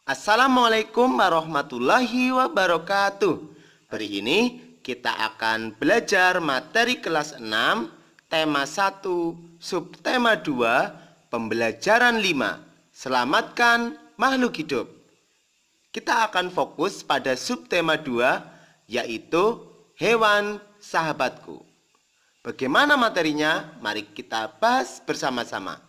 Assalamualaikum warahmatullahi wabarakatuh. Hari ini kita akan belajar materi kelas 6, tema 1, subtema 2, pembelajaran 5. Selamatkan makhluk hidup. Kita akan fokus pada subtema 2, yaitu hewan sahabatku. Bagaimana materinya? Mari kita bahas bersama-sama.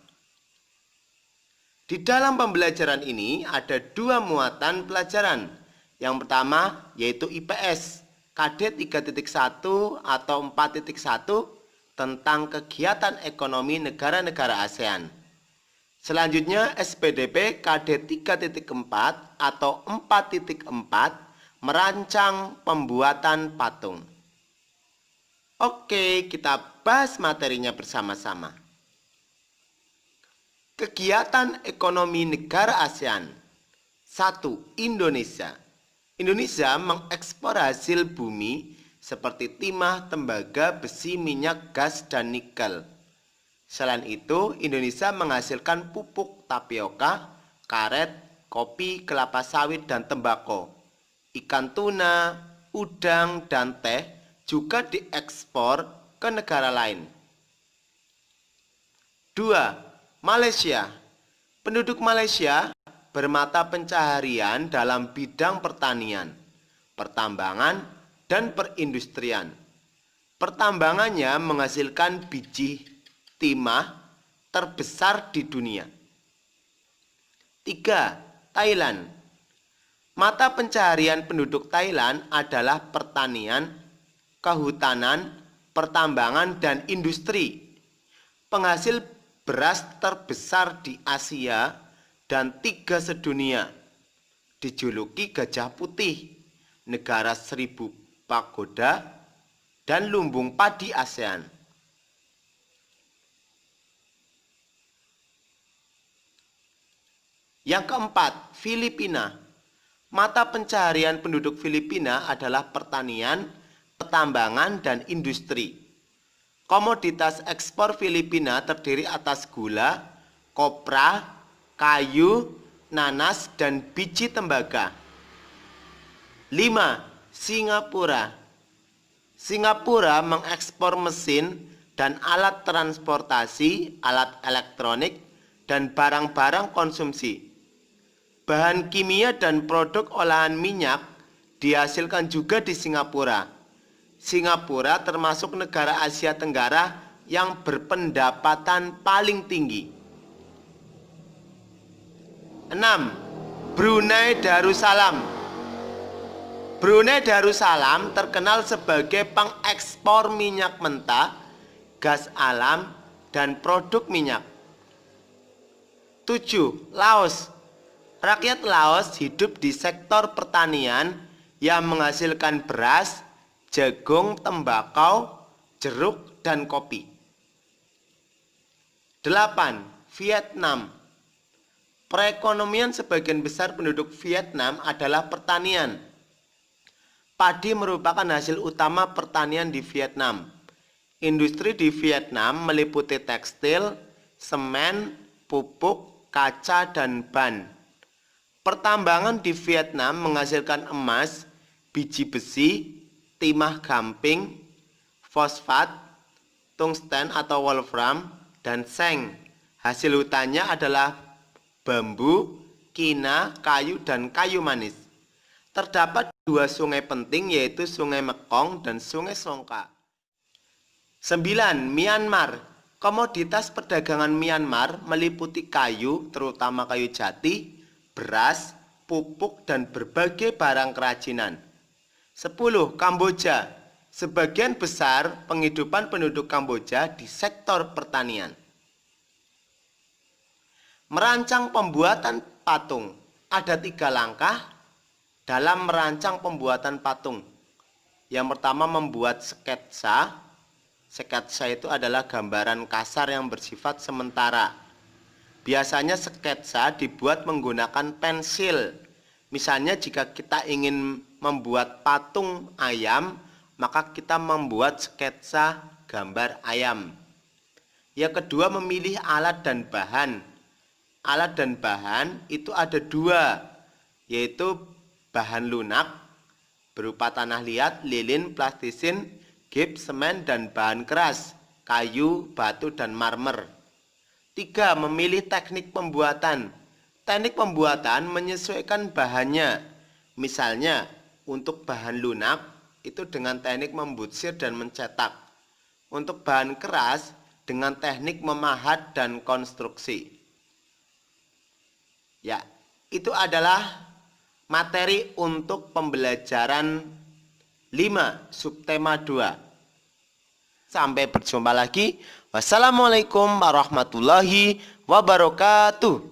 Di dalam pembelajaran ini ada dua muatan pelajaran. Yang pertama yaitu IPS KD 3.1 atau 4.1 tentang kegiatan ekonomi negara-negara ASEAN. Selanjutnya SPDP KD 3.4 atau 4.4 merancang pembuatan patung. Oke, kita bahas materinya bersama-sama. Kegiatan ekonomi negara ASEAN. 1. Indonesia. Indonesia mengekspor hasil bumi seperti timah, tembaga, besi, minyak, gas, dan nikel. Selain itu, Indonesia menghasilkan pupuk tapioka, karet, kopi, kelapa sawit, dan tembakau. Ikan tuna, udang, dan teh juga diekspor ke negara lain. 2. Malaysia. Penduduk Malaysia bermata pencaharian dalam bidang pertanian, pertambangan, dan perindustrian. Pertambangannya menghasilkan biji timah terbesar di dunia. 3. Thailand. Mata pencaharian penduduk Thailand adalah pertanian, kehutanan, pertambangan, dan industri. Penghasil beras terbesar di Asia dan 3 sedunia. Dijuluki gajah putih, negara 1000 pagoda, dan lumbung padi ASEAN. Yang keempat, Filipina. Mata pencaharian penduduk Filipina adalah pertanian, pertambangan, dan industri. Komoditas ekspor Filipina terdiri atas gula, kopra, kayu, nanas, dan biji tembaga. 5. Singapura. Singapura mengekspor mesin dan alat transportasi, alat elektronik, dan barang-barang konsumsi. Bahan kimia dan produk olahan minyak dihasilkan juga di Singapura. Singapura termasuk negara Asia Tenggara yang berpendapatan paling tinggi. 6. Brunei Darussalam. Brunei Darussalam terkenal sebagai pengekspor minyak mentah, gas alam, dan produk minyak. 7. Laos. Rakyat Laos hidup di sektor pertanian yang menghasilkan beras, jagung, tembakau, jeruk, dan kopi. 8. Vietnam. Perekonomian sebagian besar penduduk Vietnam adalah pertanian. Padi merupakan hasil utama pertanian di Vietnam. Industri di Vietnam meliputi tekstil, semen, pupuk, kaca, dan ban. Pertambangan di Vietnam menghasilkan emas, biji besi, timah gamping, fosfat, tungsten atau wolfram, dan seng. Hasil hutannya adalah bambu, kina, kayu, dan kayu manis. Terdapat 2 sungai penting yaitu Sungai Mekong dan Sungai Songkha. 9. Myanmar. Komoditas perdagangan Myanmar meliputi kayu, terutama kayu jati, beras, pupuk, dan berbagai barang kerajinan. 10. Kamboja. Sebagian besar penghidupan penduduk Kamboja di sektor pertanian. Merancang pembuatan patung. Ada 3 langkah dalam merancang pembuatan patung. Yang pertama membuat sketsa. Sketsa itu adalah gambaran kasar yang bersifat sementara. Biasanya sketsa dibuat menggunakan pensil. Misalnya jika kita ingin membuat patung ayam, maka kita membuat sketsa gambar ayam. Yang kedua, memilih alat dan bahan. Alat dan bahan itu ada 2, yaitu bahan lunak berupa tanah liat, lilin, plastisin, gips, semen, dan bahan keras, kayu, batu, dan marmer. 3. Memilih teknik pembuatan. Teknik pembuatan menyesuaikan bahannya. Misalnya, untuk bahan lunak itu dengan teknik membutsir dan mencetak. Untuk bahan keras dengan teknik memahat dan konstruksi. Ya, itu adalah materi untuk pembelajaran 5 subtema 2. Sampai berjumpa lagi. Wassalamualaikum warahmatullahi wabarakatuh.